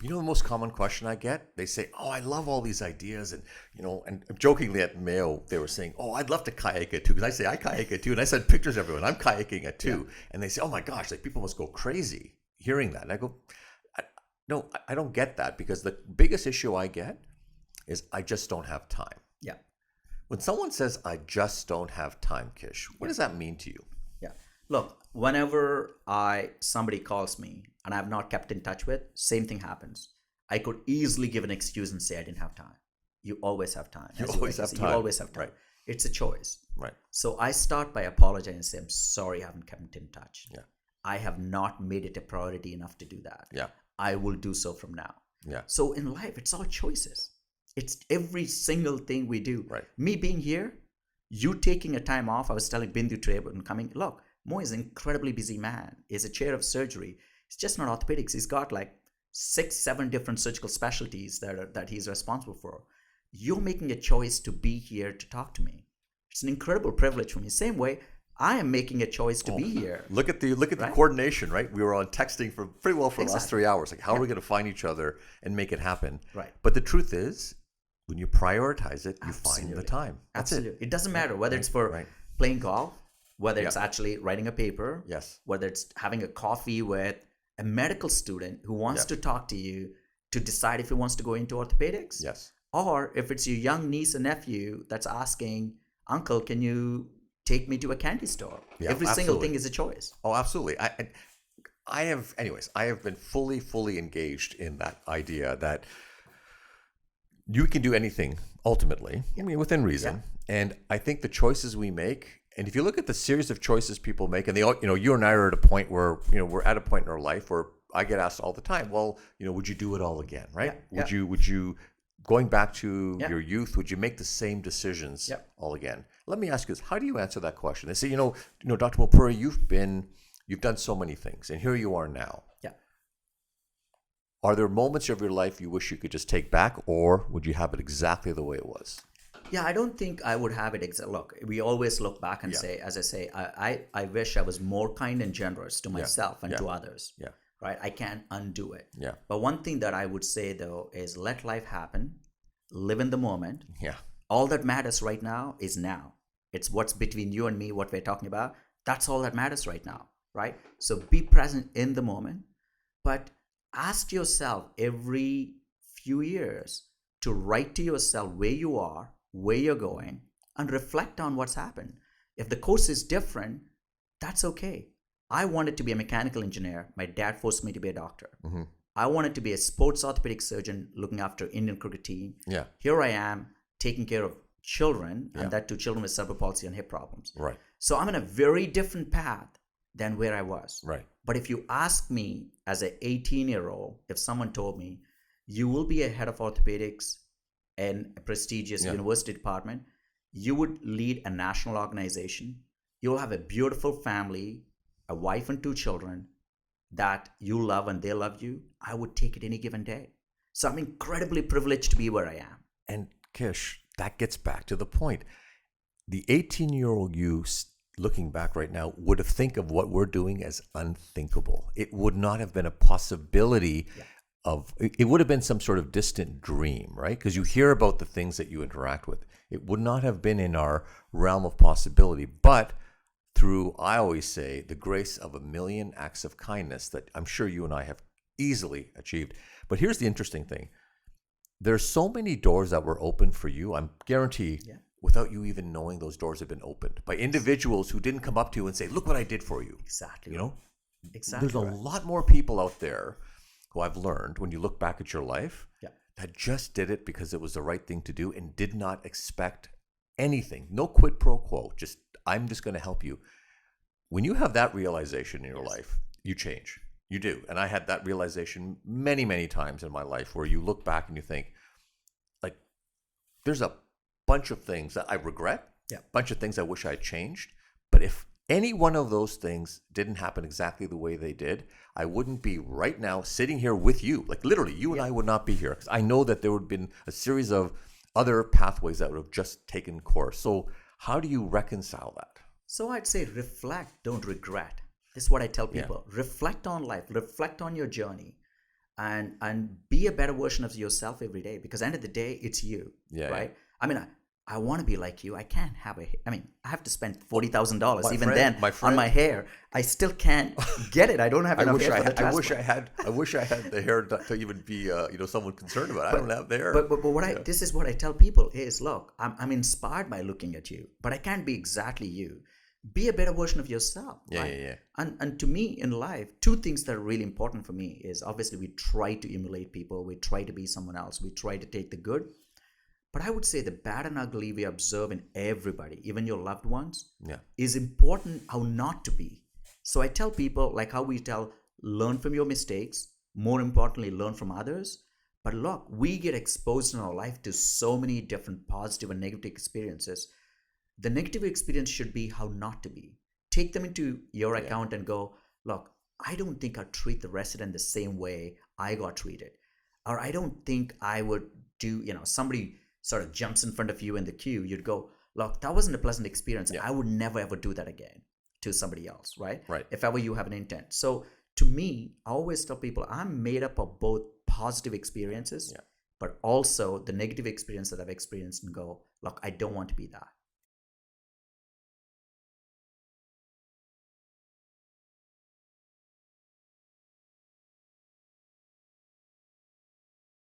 You know the most common question I get? They say, "Oh, I love all these ideas," and and jokingly at Mayo they were saying, "Oh, I'd love to kayak it too," because I say I kayak it too, and I send pictures to everyone. I'm kayaking it too, and they say, "Oh my gosh, like people must go crazy hearing that." And I go, "No, I don't get that because the biggest issue I get is I just don't have time." Yeah. When someone says, "I just don't have time," Kish, what does that mean to you? Yeah. Look, whenever somebody calls me and I've not kept in touch with, same thing happens. I could easily give an excuse and say I didn't have time. You always have time. You As always rightly have say, time. You always have time. Right. It's a choice. Right. So I start by apologizing and say, I'm sorry I haven't kept in touch. Yeah. I have not made it a priority enough to do that. Yeah. I will do so from now. Yeah. So in life, it's all choices. It's every single thing we do. Right. Me being here, you taking a time off. I was telling Bindu today and coming. Look, Mo is an incredibly busy man. He's a chair of surgery. It's just not orthopedics. He's got like 6-7 different surgical specialties that he's responsible for. You're making a choice to be here to talk to me. It's an incredible privilege for me. Same way, I am making a choice to be here. Look at the Right? coordination, right? We were on texting for pretty well for the last Exactly. 3 hours. Like, how are we going to find each other and make it happen? Right. But the truth is, when you prioritize it, you find the Absolutely. time. That's Absolutely. it. It doesn't matter whether it's for Right. playing golf, whether it's Yeah. actually writing a paper, Yes. whether it's having a coffee with a medical student who wants Yeah. to talk to you to decide if he wants to go into orthopedics. Yes. Or if it's your young niece or nephew that's asking, Uncle, can you take me to a candy store? Yeah, Every single absolutely. thing is a choice. Oh, absolutely. I have, anyways, I have been fully engaged in that idea that you can do anything ultimately, I mean, within reason. And I think the choices we make, and if you look at the series of choices people make, and they all, you and I are at a point where, we're at a point in our life where I get asked all the time, well, would you do it all again, right? Yeah. Would you, going back to Yeah. your youth, would you make the same decisions Yeah. all again? Let me ask you this: how do you answer that question? They say, Dr. Mopuri, you've done so many things, and here you are now. Yeah. Are there moments of your life you wish you could just take back, or would you have it exactly the way it was? Yeah, I don't think I would have it. Look, we always look back and say, as I say, I wish I was more kind and generous to myself and to others. Yeah. Right? I can't undo it. Yeah. But one thing that I would say, though, is let life happen, live in the moment. Yeah. All that matters right now is now. It's what's between you and me, what we're talking about. That's all that matters right now, right? So be present in the moment, but ask yourself every few years to write to yourself where you are, where you're going, and reflect on what's happened. If the course is different, that's okay. I wanted to be a mechanical engineer. My dad forced me to be a doctor. Mm-hmm. I wanted to be a sports orthopedic surgeon looking after Indian cricket team. Yeah. Here I am taking care of children, Yeah. and that too children with cerebral palsy and hip problems. Right. So I'm in a very different path than where I was. Right. But if you ask me as an 18-year-old, if someone told me, you will be a head of orthopedics in a prestigious university department, you would lead a national organization, you'll have a beautiful family, a wife and 2 children that you love and they love you, I would take it any given day. So I'm incredibly privileged to be where I am. And Kish, that gets back to the point. The 18-year-old you, looking back right now, would have think of what we're doing as unthinkable. It would not have been a possibility it would have been some sort of distant dream, right? Because you hear about the things that you interact with. It would not have been in our realm of possibility, but through, I always say, the grace of a million acts of kindness that I'm sure you and I have easily achieved. But here's the interesting thing. There's so many doors that were open for you, I'm guarantee, without you even knowing those doors have been opened by individuals who didn't come up to you and say, look what I did for you. Exactly. Exactly. There's a lot more people out there who I've learned when you look back at your life that just did it because it was the right thing to do and did not expect anything. No quid pro quo. Just, I'm just going to help you. When you have that realization in your life, you change. You do. And I had that realization many, many times in my life where you look back and you think, like, there's a bunch of things that I regret, a bunch of things I wish I had changed. But if any one of those things didn't happen exactly the way they did, I wouldn't be right now sitting here with you. Like, literally, you and I would not be here. Because I know that there would have been a series of other pathways that would have just taken course. So how do you reconcile that? So I'd say reflect, don't regret. This is what I tell people. Reflect on life. Reflect on your journey. and be a better version of yourself every day, because end of the day, it's you. Yeah, right. I mean, I want to be like you. I can't have I have to spend $40,000 even friend, then my on friend. my hair. I still can't get it. I don't have enough hair for the I wish transplant. I wish I had the hair to even be someone concerned about it. I don't have the hair. But what this is what I tell people is, look, I'm inspired by looking at you, but I can't be exactly you. Be a better version of yourself. Yeah, right? yeah. And to me in life, two things that are really important for me is, obviously, we try to emulate people, we try to be someone else, we try to take the good. But I would say the bad and ugly we observe in everybody, even your loved ones, is important how not to be. So I tell people, like how we tell, learn from your mistakes, more importantly, learn from others. But look, we get exposed in our life to so many different positive and negative experiences. The negative experience should be how not to be. Take them into your account and go, look, I don't think I'd treat the resident the same way I got treated. Or I don't think I would do, somebody sort of jumps in front of you in the queue, you'd go, look, that wasn't a pleasant experience. I would never ever do that again to somebody else, right? Right. If ever you have an intent. So to me, I always tell people, I'm made up of both positive experiences, but also the negative experience that I've experienced, and go, look, I don't want to be that.